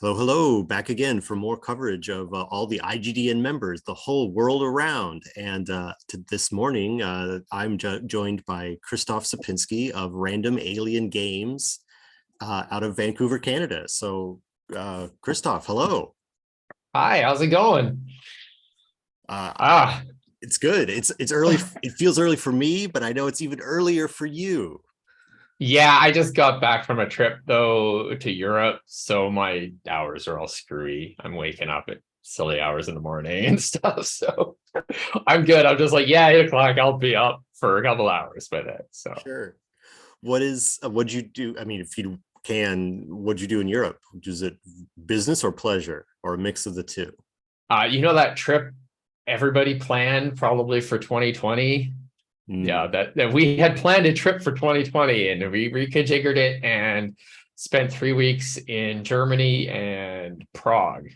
Hello, hello, back again for more coverage of all the IGDN members, the whole world around. And this morning, I'm joined by Christoph Sapinsky of Random Alien Games out of Vancouver, Canada. So, Christoph, hello. Hi, how's it going? Uh, Ah, it's good. It's early. It feels early for me, but I know it's even earlier for you. yeah, I just got back from a trip though to Europe, so my hours are all screwy. I'm waking up at silly hours in the morning and stuff. So I'm good. I'm just like, yeah, 8 o'clock, I'll be up for a couple hours by then. So Sure. What'd you do? I mean, if you can, what'd you do in Europe? Was it business or pleasure or a mix of the two? that trip everybody planned probably for 2020. Yeah, Mm, that we had planned a trip for 2020 and we reconfigured it and spent 3 weeks in Germany and Prague.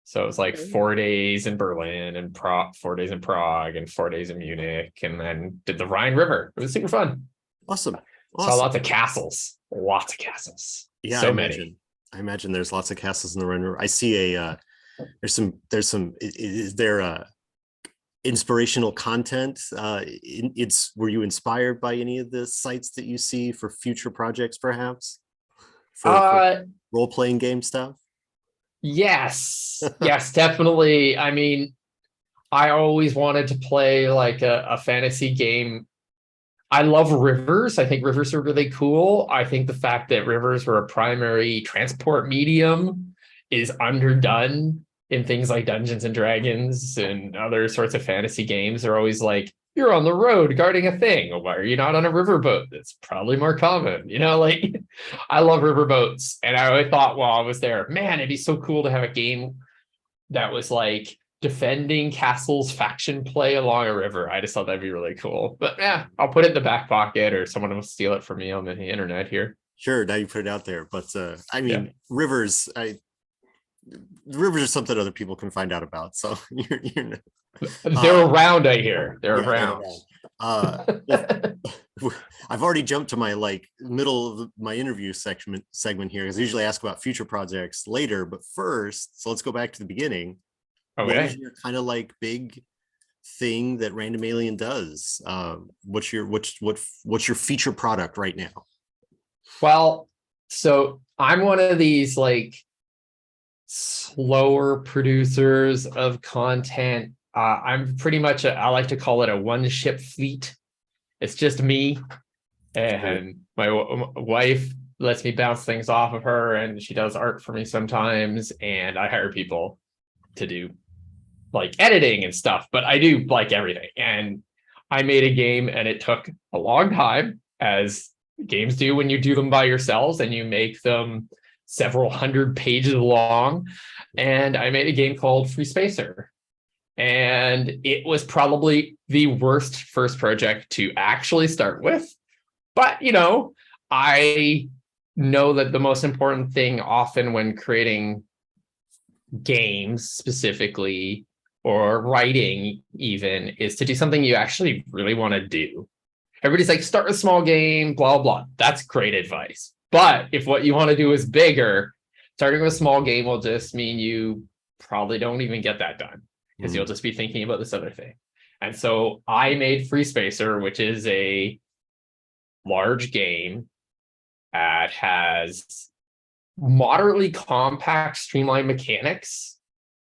So it was like okay. 4 days in Berlin and 4 days in Prague and 4 days in Munich, and then did the Rhine River. It was super fun. Awesome. Saw Awesome. lots of castles, Yeah, I so many. imagine. I imagine there's lots of castles in the Rhine River. I see there's some is there inspirational content? Were you inspired by any of the sites that you see for future projects, perhaps? For Uh, role-playing game stuff? yes, definitely. I mean, I always wanted to play like a fantasy game. I love rivers. I think rivers are really cool. I think the fact that rivers were a primary transport medium is underdone in things like Dungeons and Dragons and other sorts of fantasy games. They're always like, you're on the road guarding a thing. Why are you not on a riverboat? That's probably more common. Like I love riverboats. And I always thought while I was there, man, it'd be so cool to have a game that was like defending castles faction play along a river. I just thought that'd be really cool. But yeah, I'll put it in the back pocket or someone will steal it from me on the internet here. Sure, now you put it out there, but I Yeah. mean, rivers are something other people can find out about. So They're uh, around, I hear. They're yeah, they're around. around. Well, I've already jumped to my middle of my interview segment here because I usually ask about future projects later, but first, so let's go back to the beginning. What is Okay. your kind of big thing that Random Alien does? What's your feature product right now? Well, so I'm one of these like slower producers of content. I'm pretty much I like to call it a one ship fleet. It's just me Sure. and my wife lets me bounce things off of her, and she does art for me sometimes, and I hire people to do like editing and stuff, but I do like everything. And I made a game and it took a long time, as games do when you do them by yourselves and you make them several hundred pages long. And I made a game called Free Spacer. And it was probably the worst first project to actually start with. But, I know that the most important thing often when creating games specifically or writing even is to do something you actually really want to do. Everybody's like, start a small game, blah, blah. That's great advice. But if what you want to do is bigger, starting with a small game will just mean you probably don't even get that done because you'll Mm, just be thinking about this other thing. And so I made Free Spacer, which is a large game that has moderately compact, streamlined mechanics.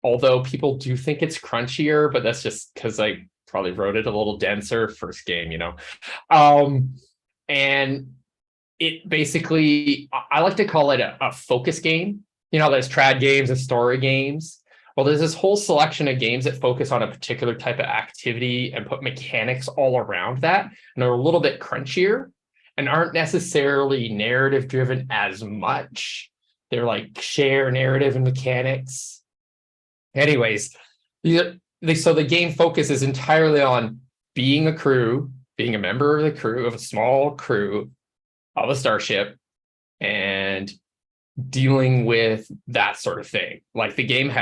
Although people do think it's crunchier, but that's just because I probably wrote it a little denser first game. Um, and it basically, I like to call it a focus game. There's trad games and story games. Well, there's this whole selection of games that focus on a particular type of activity and put mechanics all around that, and are a little bit crunchier and aren't necessarily narrative driven as much. They're like share narrative and mechanics. Anyways, so the game focuses entirely on being a crew, being a member of the crew of a small crew of a starship, and dealing with that sort of thing. Like the game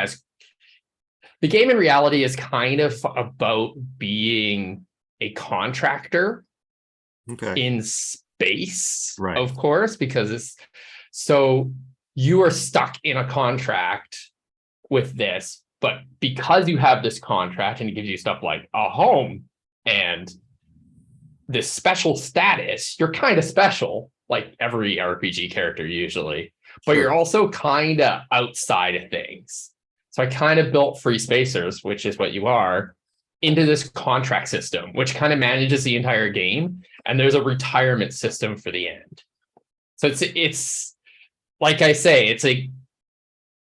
in reality is kind of about being a contractor okay. in space, Right. of course, because it's so you are stuck in a contract with this, but because you have this contract and it gives you stuff like a home and this special status, you're kind of special, like every RPG character usually, but Sure. you're also kind of outside of things. So I kind of built Free Spacers, which is what you are, into this contract system, which kind of manages the entire game. And there's a retirement system for the end. So it's like I say, it's a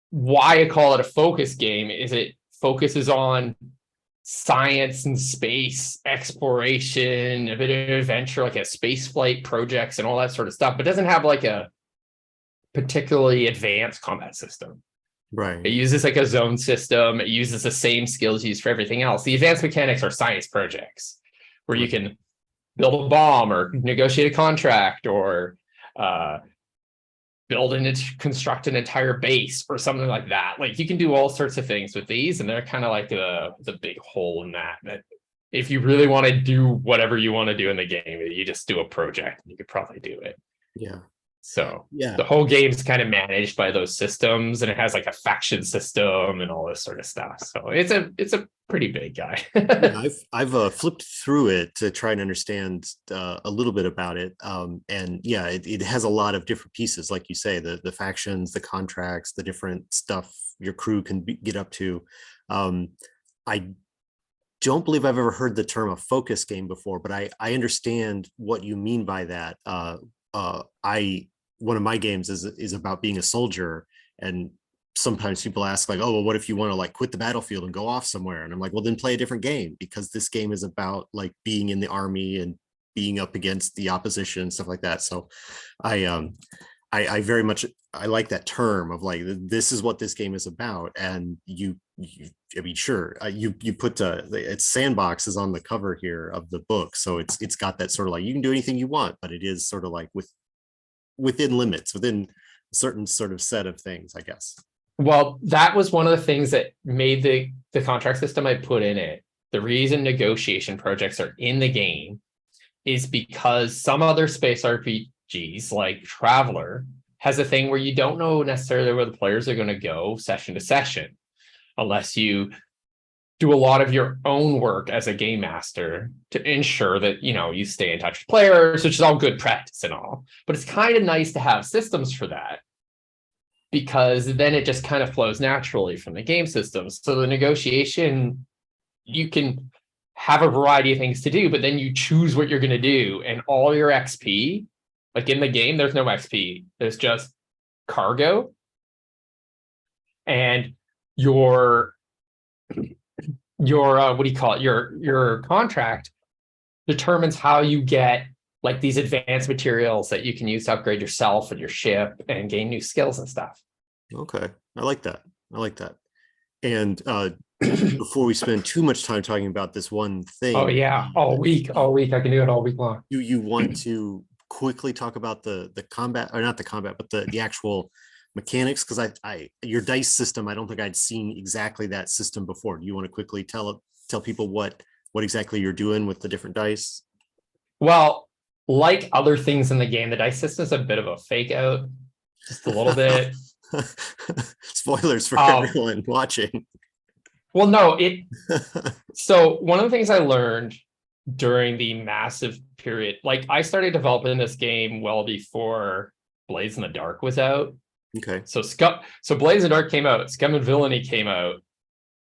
why I call it a focus game is it focuses on science and space exploration, a bit of adventure, like a space flight projects and all that sort of stuff, but doesn't have like a particularly advanced combat system. Right. It uses like a zone system. It uses the same skills used for everything else. The advanced mechanics are science projects where you can build a bomb or negotiate a contract or construct an entire base or something like that. Like you can do all sorts of things with these, and they're kind of like the big hole in that if you really want to do whatever you want to do in the game, you just do a project and you could probably do it. Yeah. So yeah, the whole game's kind of managed by those systems, and it has like a faction system and all this sort of stuff. So it's a pretty big guy. yeah, I've flipped through it to try and understand a little bit about it. And yeah, it has a lot of different pieces, like you say, the factions, the contracts, the different stuff your crew can get up to. I don't believe I've ever heard the term a focus game before, but I understand what you mean by that. One of my games is about being a soldier, and sometimes people ask like, oh, well, what if you want to like quit the battlefield and go off somewhere? And I'm like, well, then play a different game, because this game is about like being in the army and being up against the opposition and stuff like that. So I very much, I like that term of like, this is what this game is about. And I mean, sure, you put it's Sandbox is on the cover here of the book, so it's got that sort of like you can do anything you want, but it is sort of like within limits, within a certain sort of set of things, I guess. Well, that was one of the things that made the contract system I put in it. The reason negotiation projects are in the game is because some other space RPGs, like Traveler, has a thing where you don't know necessarily where the players are going to go session to session, unless you do a lot of your own work as a game master to ensure that, you stay in touch with players, which is all good practice and all. But it's kind of nice to have systems for that, because then it just kind of flows naturally from the game systems. So the negotiation, you can have a variety of things to do, but then you choose what you're going to do, and all your XP, like in the game, there's no XP. There's just cargo, and your what do you call it? Your contract determines how you get like these advanced materials that you can use to upgrade yourself and your ship and gain new skills and stuff. Okay, I like that. And before we spend too much time talking about this one thing, oh yeah, all week, I can do it all week long. You want to quickly talk about the combat, or not the combat, but the actual mechanics, because I your dice system, I don't think I'd seen exactly that system before. Do you want to quickly tell people what exactly you're doing with the different dice? Well, like other things in the game, the dice system is a bit of a fake out, just a little bit. Spoilers for everyone watching. Well, no, so one of the things I learned during the massive period, like I started developing this game well before Blades in the Dark was out. Okay. So Blades in the Dark came out, Scum and Villainy came out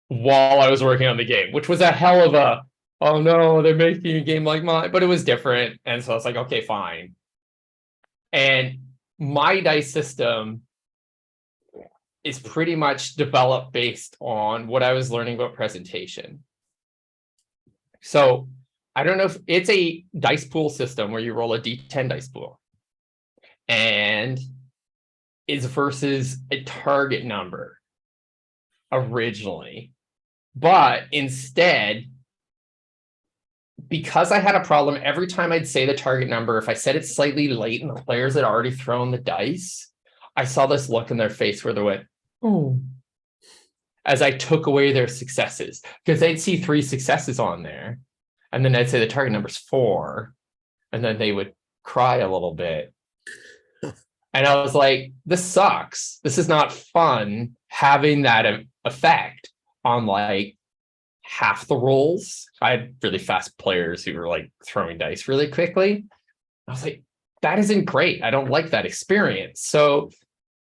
while I was working on the game, which was a hell of a, oh no, they're making a game like mine, but it was different. And so I was like, okay, fine. And my dice system is pretty much developed based on what I was learning about presentation. So I don't know if it's a dice pool system where you roll a D10 dice pool, and it's versus a target number originally. But instead, because I had a problem every time I'd say the target number, if I said it slightly late and the players had already thrown the dice, I saw this look in their face where they went, oh, as I took away their successes, because they'd see 3 successes on there. And then I'd say the target number's 4. And then they would cry a little bit. And I was like, this sucks. This is not fun having that effect on like half the rolls. I had really fast players who were like throwing dice really quickly. I was like, that isn't great. I don't like that experience. So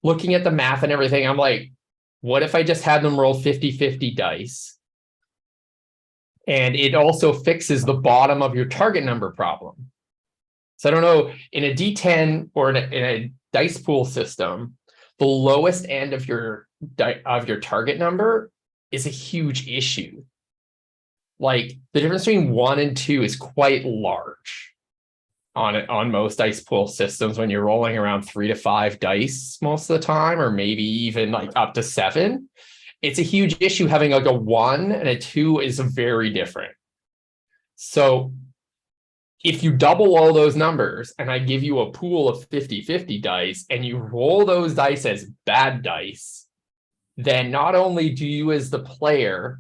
looking at the math and everything, I'm like, what if I just had them roll 50-50 dice? And it also fixes the bottom of your target number problem. So I don't know, in a D10 or in a dice pool system, the lowest end of your target number is a huge issue. Like the difference between 1 and 2 is quite large on most dice pool systems when you're rolling around 3 to 5 dice most of the time, or maybe even like up to 7. It's a huge issue. Having like a 1 and a 2 is very different. So if you double all those numbers and I give you a pool of 50-50 dice and you roll those dice as bad dice, then not only do you as the player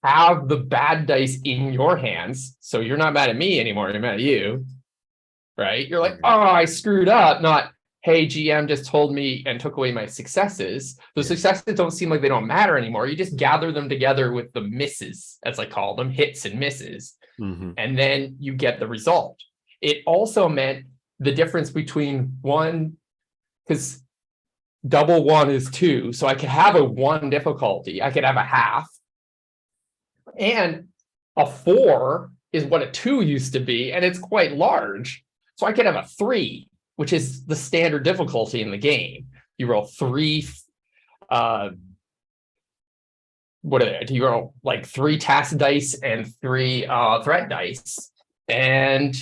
have the bad dice in your hands, so you're not mad at me anymore, you're mad at you, right? You're like, oh, I screwed up, not, hey, GM just told me and took away my successes. The successes don't seem like they don't matter anymore. You just gather them together with the misses, as I call them, hits and misses. And then you get the result. It also meant the difference between 1, because double 1 is 2. So I could have a 1 difficulty. I could have a half. And a 4 is what a 2 used to be, and it's quite large. So I could have a 3, which is the standard difficulty in the game. You roll 3 what are they? Do you roll like 3 task dice and 3 threat dice? And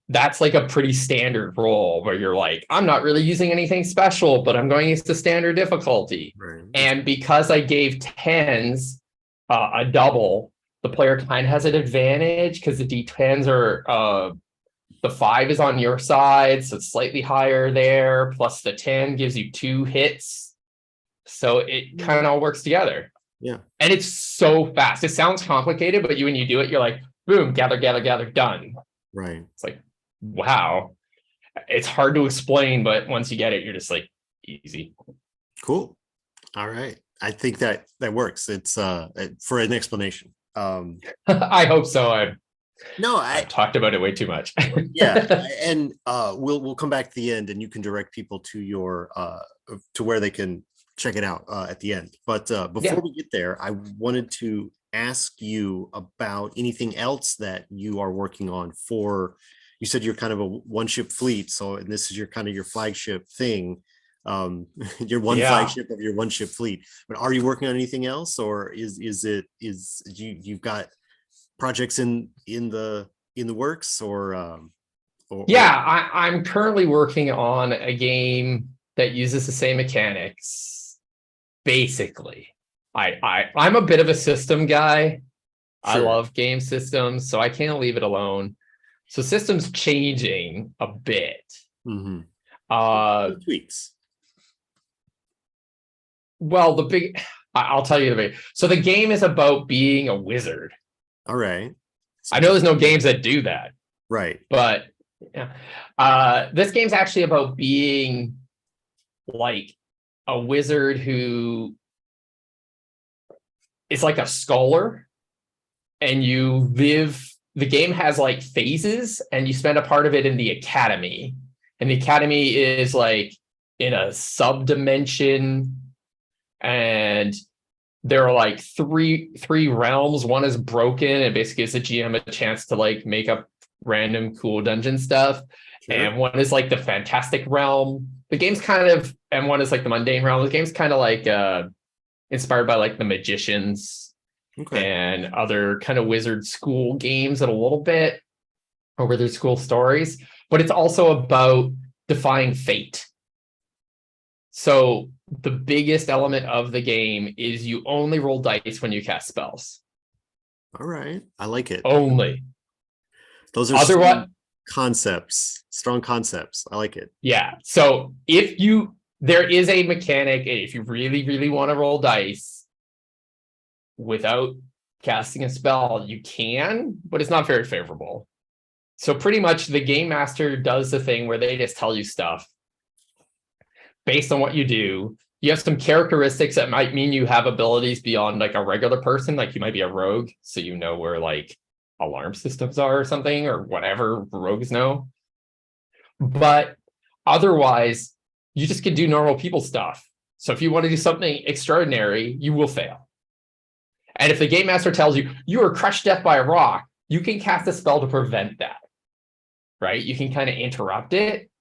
that's like a pretty standard roll where you're like, I'm not really using anything special, but I'm going into standard difficulty. Right. And because I gave 10s a double, the player kind of has an advantage because the D10s are the 5 is on your side, so it's slightly higher there. Plus the 10 gives you 2 hits. So it kind of all works together. Yeah. And it's so fast. It sounds complicated, but when you do it, you're like, boom, gather, done. Right. It's like, wow. It's hard to explain, but once you get it, you're just like, easy. Cool. All right. I think that works. It's for an explanation. I hope so. I've talked about it way too much. Yeah. And we'll come back to the end and you can direct people to your to where they can check it out at the end. But before we get there, I wanted to ask you about anything else that you are working on for, you said you're kind of a one ship fleet. So, and this is your kind of your flagship thing, your flagship of your one ship fleet. But are you working on anything else, or is you've got projects in the works, or I'm currently working on a game that uses the same mechanics. Basically, I'm a bit of a system guy. Sure. I love game systems, so I can't leave it alone. So systems changing a bit. Tweaks. Well, I'll tell you the big. So the game is about being a wizard. All right. I know there's no games that do that. Right. But yeah, this game's actually about being like a wizard who is like a scholar, and the game has like phases, and you spend a part of it in the academy, and the academy is like in a sub-dimension, and there are like three realms. One is broken, and basically gives the GM a chance to like make up random cool dungeon stuff. Sure. And one is like the fantastic realm. The game's kind of, and one is like the mundane realm. The game's kind of like inspired by like the Magicians and other kind of wizard school games a little bit, or wizard school stories. But it's also about defying fate. So the biggest element of the game is you only roll dice when you cast spells. All right. I like it. Only. Those are strong concepts. I like it. Yeah. So there is a mechanic, if you really, really want to roll dice without casting a spell, you can, but it's not very favorable. So pretty much the game master does the thing where they just tell you stuff based on what you do. You have some characteristics that might mean you have abilities beyond like a regular person, like you might be a rogue, so you know where like alarm systems are or something, or whatever rogues know. But otherwise, you just can do normal people stuff. So if you want to do something extraordinary, you will fail. And if the game master tells you you are crushed to death by a rock, you can cast a spell to prevent that, right? You can kind of interrupt it.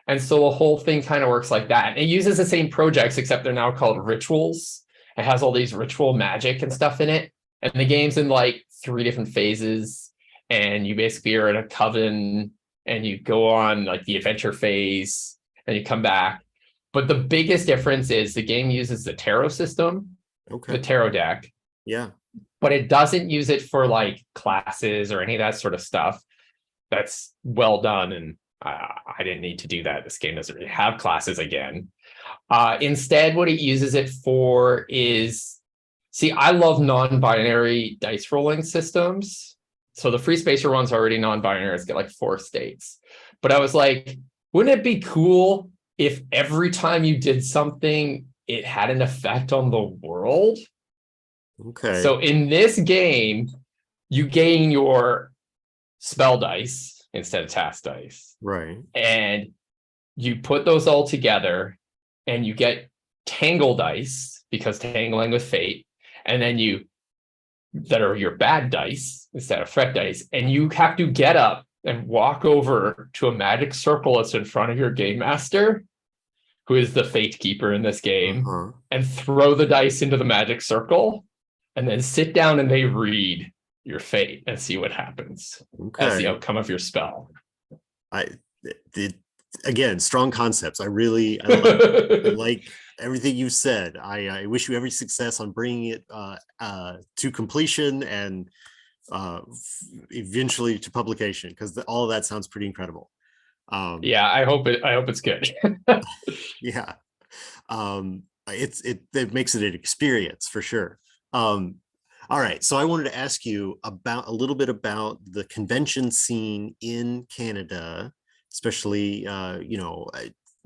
And so the whole thing kind of works like that. And it uses the same projects, except they're now called rituals. It has all these ritual magic and stuff in it. And the game's in like 3 different phases. And you basically are in a coven and you go on like the adventure phase and you come back. But the biggest difference is the game uses the tarot system, the tarot deck. Yeah. But it doesn't use it for like classes or any of that sort of stuff. That's well done. And I didn't need to do that. This game doesn't really have classes again. Instead, what it uses it for is, see, I love non-binary dice rolling systems. So the Free Spacer one's already non-binary. It's got like 4 states. But I was like, wouldn't it be cool if every time you did something, it had an effect on the world? Okay. So in this game, you gain your spell dice instead of task dice. Right. And you put those all together and you get tangle dice, because tangling with fate, and then that are your bad dice instead of threat dice, and you have to get up and walk over to a magic circle that's in front of your game master, who is the fate keeper in this game, and throw the dice into the magic circle, and then sit down and they read your fate and see what happens as the outcome of your spell. Again, strong concepts. I like everything you said. I wish you every success on bringing it to completion and eventually to publication, because all of that sounds pretty incredible. Yeah, I hope it's good. Yeah. It makes it an experience for sure. All right, so I wanted to ask you a little bit about the convention scene in Canada, especially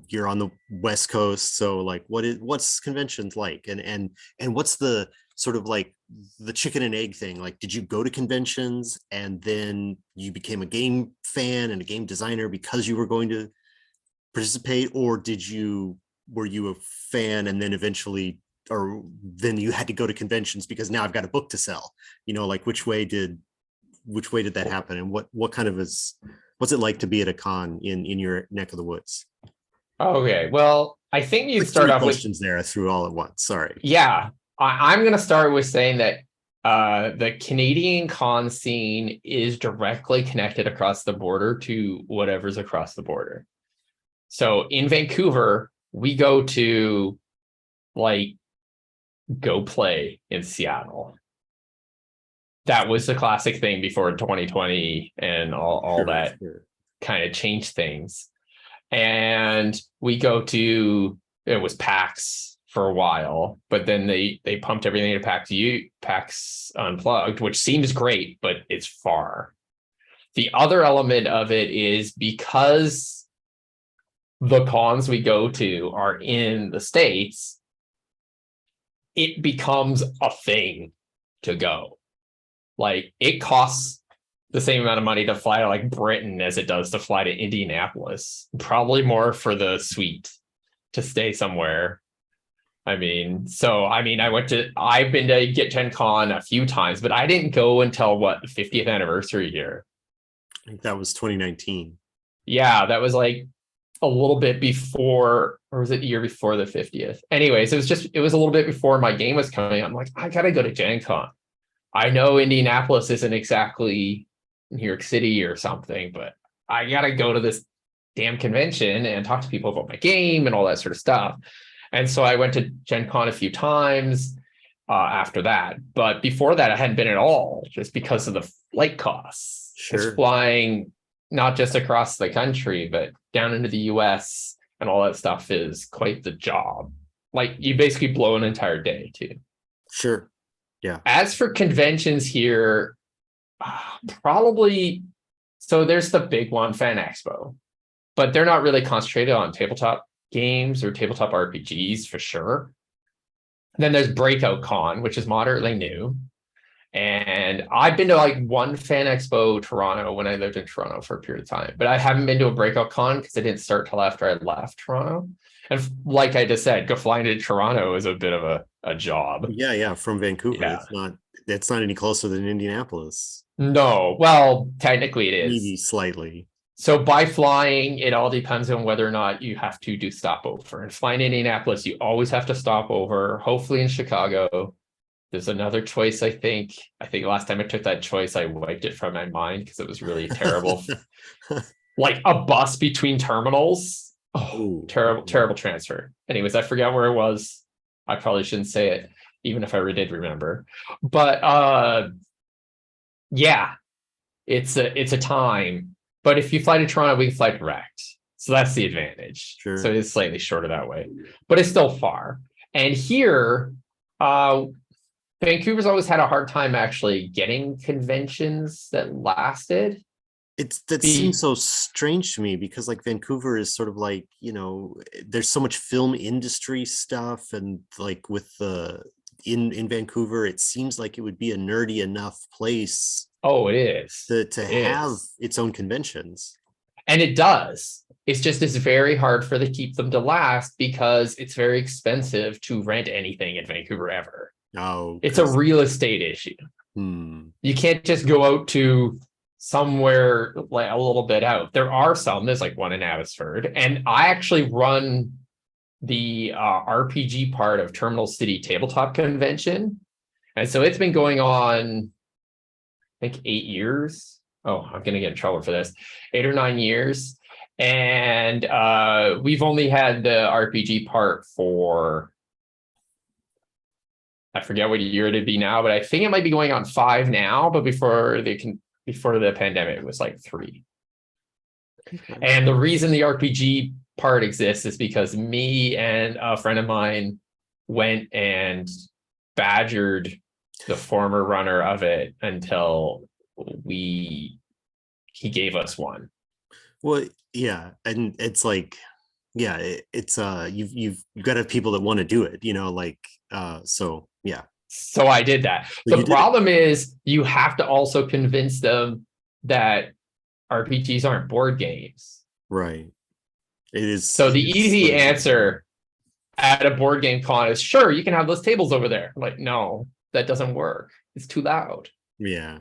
you're on the West Coast, so like what's conventions like, and what's the sort of like the chicken and egg thing? Like, did you go to conventions and then you became a game fan and a game designer because you were going to participate, or were you a fan and then eventually, or then you had to go to conventions because now I've got a book to sell? Like which way did that happen, and what's it like to be at a con in your neck of the woods? Okay, well, I think you start off with questions there I threw all at once. Sorry. Yeah, I'm going to start with saying that the Canadian con scene is directly connected across the border to whatever's across the border. So in Vancouver, we go to like go play in Seattle. That was the classic thing before 2020 and all that kind of changed things. And we go to, it was PAX for a while, but then they pumped everything to PAX Unplugged, which seems great, but it's far. The other element of it is because the cons we go to are in the States, it becomes a thing to go. Like, it costs the same amount of money to fly to like Britain as it does to fly to Indianapolis. Probably more for the suite to stay somewhere. I've been to Get Gen Con a few times, but I didn't go until the 50th anniversary year. I think that was 2019. Yeah, that was like a little bit before, or was it the year before the 50th? Anyways, it was a little bit before my game was coming. I'm like, I gotta go to Gen Con. I know Indianapolis isn't exactly New York City or something, but I gotta go to this damn convention and talk to people about my game and all that sort of stuff. And so I went to Gen Con a few times after that. But before that, I hadn't been at all, just because of the flight costs. Just flying not just across the country, but down into the US and all that stuff is quite the job. Like, you basically blow an entire day too. Sure. Yeah. As for conventions here, probably So there's the big one, Fan Expo, but they're not really concentrated on tabletop games or tabletop RPGs for sure. Then there's Breakout Con, which is moderately new. And I've been to like one Fan Expo Toronto when I lived in Toronto for a period of time, but I haven't been to a Breakout Con because I didn't start till after I left Toronto. And like I just said, go flying to Toronto is a bit of a job. Yeah, from Vancouver. Yeah. It's not any closer than Indianapolis. No, well, technically it is. Maybe slightly. So by flying, it all depends on whether or not you have to do stopover. And flying to Indianapolis, you always have to stop over, hopefully in Chicago. There's another choice, I think. I think last time I took that choice, I wiped it from my mind because it was really terrible. Like a bus between terminals. Oh, Ooh. terrible transfer. Anyways, I forgot where it was. I probably shouldn't say it, even if I did remember. But yeah, it's a time. But if you fly to Toronto, we can fly direct. So that's the advantage. Sure. So it's slightly shorter that way, but it's still far. And here, Vancouver's always had a hard time actually getting conventions that lasted. That seems so strange to me because like Vancouver is sort of like, there's so much film industry stuff, and like with in Vancouver, it seems like it would be a nerdy enough place. Oh, it is to have its own conventions. And it does. It's just it's very hard for to keep them to last because it's very expensive to rent anything in Vancouver ever. Oh, it's a real estate issue. You can't just go out to somewhere like a little bit out. There are some, there's like one in Abbotsford, and I actually run the RPG part of Terminal City Tabletop Convention. And so it's been going on, I think 8 years. Oh, I'm going to get in trouble for this. 8 or 9 years. And we've only had the RPG part for, I forget what year it'd be now, but I think it might be going on 5 now. But before the pandemic, it was like 3. Okay. And the reason the RPG part exists is because me and a friend of mine went and badgered the former runner of it until he gave us one. Well, yeah, and it's like, yeah, it's you've got to have people that want to do it, so yeah. So I did that. The problem is you have to also convince them that RPGs aren't board games. Right. It is. So the easy answer at a board game con is, sure, you can have those tables over there. I'm like, no, that doesn't work. It's too loud. Yeah.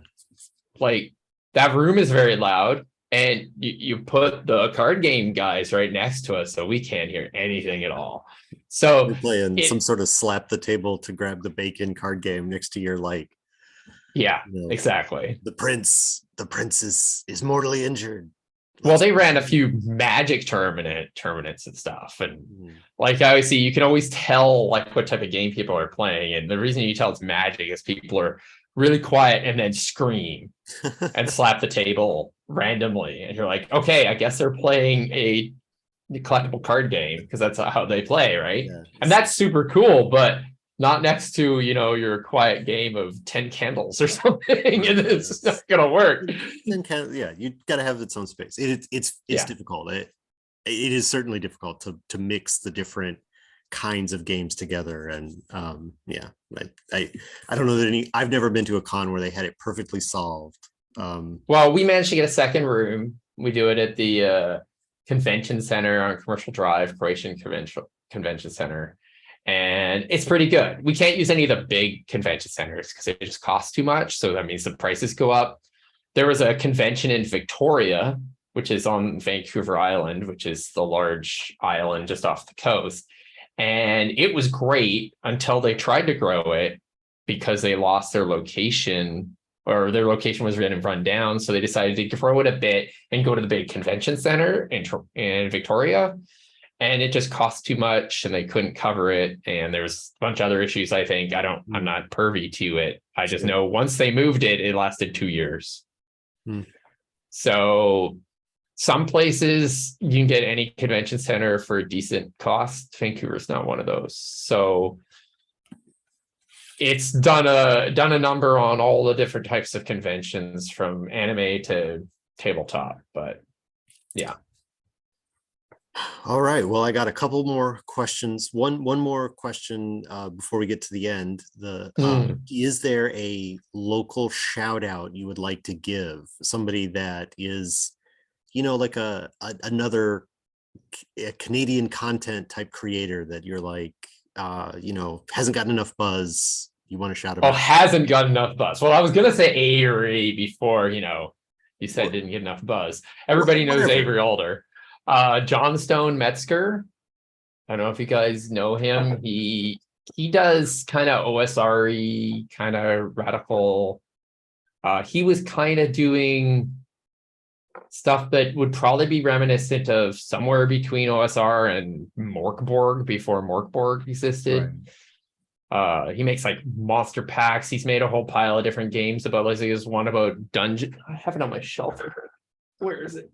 Like that room is very loud, and you put the card game guys right next to us, so we can't hear anything at all. So we're playing some sort of slap the table to grab the bacon card game next to your yeah, exactly. The prince is mortally injured. Well, they ran a few Magic tournaments and stuff, and like I always see, you can always tell like what type of game people are playing, and the reason you tell it's Magic is people are really quiet and then scream and slap the table randomly, and you're like, okay, I guess they're playing a collectible card game because that's how they play, right? Yeah. And that's super cool, but not next to your quiet game of 10 candles or something, and it's not gonna work. Yeah, you gotta have its own space. It's difficult. It is certainly difficult to mix the different kinds of games together, and I don't know that I've never been to a con where they had it perfectly solved. Well, we managed to get a second room. We do it at the convention center on Commercial Drive, Croatian Convention Center. And it's pretty good. We can't use any of the big convention centers because it just costs too much. So that means the prices go up. There was a convention in Victoria, which is on Vancouver Island, which is the large island just off the coast. And it was great until they tried to grow it because they lost their location, or their location was run down. So they decided to grow it a bit and go to the big convention center in Victoria. And it just cost too much and they couldn't cover it. And there's a bunch of other issues, I think. I'm not privy to it. I just know once they moved it, it lasted 2 years. So some places you can get any convention center for a decent cost. Vancouver's not one of those. So it's done a number on all the different types of conventions, from anime to tabletop, but yeah. All right. Well, I got a couple more questions. One more question before we get to the end. Is there a local shout out you would like to give? Somebody that is, like another Canadian content type creator that you're like, hasn't gotten enough buzz. You want to shout him Oh, out? hasn't got enough buzz. Well, I was gonna say Avery before, you said didn't get enough buzz. Everybody knows Whatever. Avery Alder. Johnstone Metzger. I don't know if you guys know him. He does kind of OSR-y, kind of radical. He was kind of doing stuff that would probably be reminiscent of somewhere between OSR and Morkborg before Morkborg existed. Right. He makes like monster packs. He's made a whole pile of different games about, like, there's one about dungeon. I have it on my shelf. Where is it?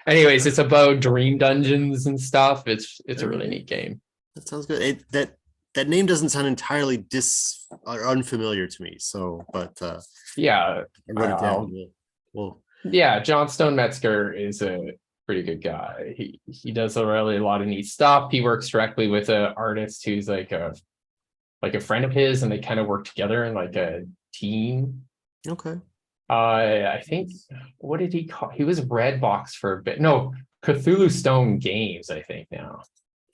Anyways, it's about dream dungeons and stuff. It's a really neat game. That sounds good. That name doesn't sound entirely unfamiliar to me. So, but yeah, I wrote it down. Well, yeah, Johnstone Metzger is a pretty good guy. He does a lot of neat stuff. He works directly with an artist who's like a friend of his, and they kind of work together in like a team. Okay. I think, what did he call? He was Redbox for a bit. No, Cthulhu Stone Games, I think now.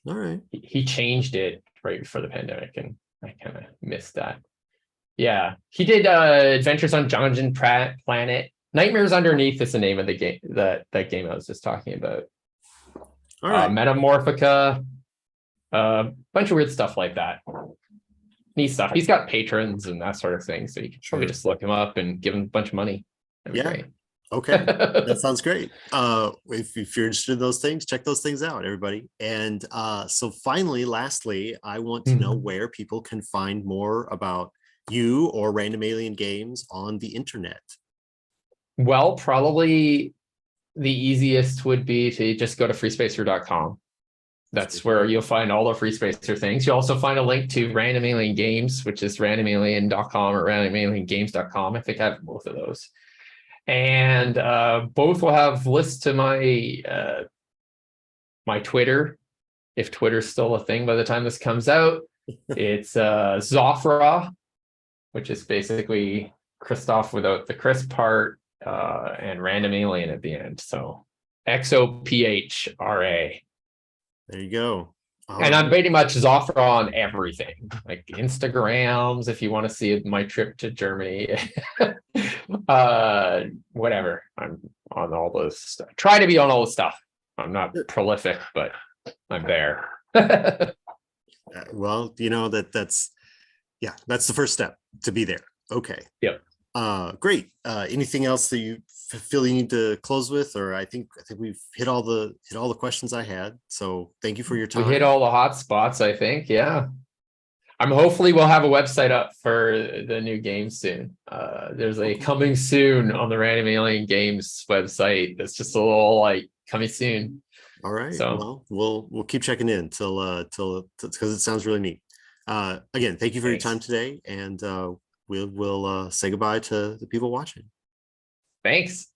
All right. He changed it right before the pandemic, and I kind of missed that. Yeah, he did Adventures on Dungeon Planet. Nightmares Underneath is the name of the game, that game I was just talking about. All right. Metamorphica, a bunch of weird stuff like that. Neat stuff. He's got patrons and that sort of thing, so you can probably just look him up and give him a bunch of money. That'd be great. Okay, that sounds great. If you're interested in those things, check those things out, everybody. And so finally, lastly, I want to know where people can find more about you or Random Alien Games on the internet. Well, probably the easiest would be to just go to freespacer.com. That's where you'll find all the Free Spacer things. You'll also find a link to Random Alien Games, which is randomalien.com or randomaliengames.com. I think I have both of those. And both will have lists to my my Twitter, if Twitter's still a thing by the time this comes out. It's Zofra, which is basically Christoph without the Chris part, and Random Alien at the end. So XOPHRA. There you go. And I'm pretty much Zofra on everything, like Instagrams, if you want to see my trip to Germany, whatever. I'm on all those stuff. Try to be on all the stuff. I'm not prolific, but I'm there. Well, that's the first step, to be there. Okay. Yep. Great. Anything else that you feel you need to close with, or I think we've hit all the questions I had. So thank you for your time. We hit all the hot spots, I think. Yeah. Hopefully we'll have a website up for the new game soon. There's a coming soon on the Random Alien Games website. That's just a little like coming soon. All right. So we'll keep checking in till because it sounds really neat. Again, thank you for your time today, and we'll say goodbye to the people watching. Thanks.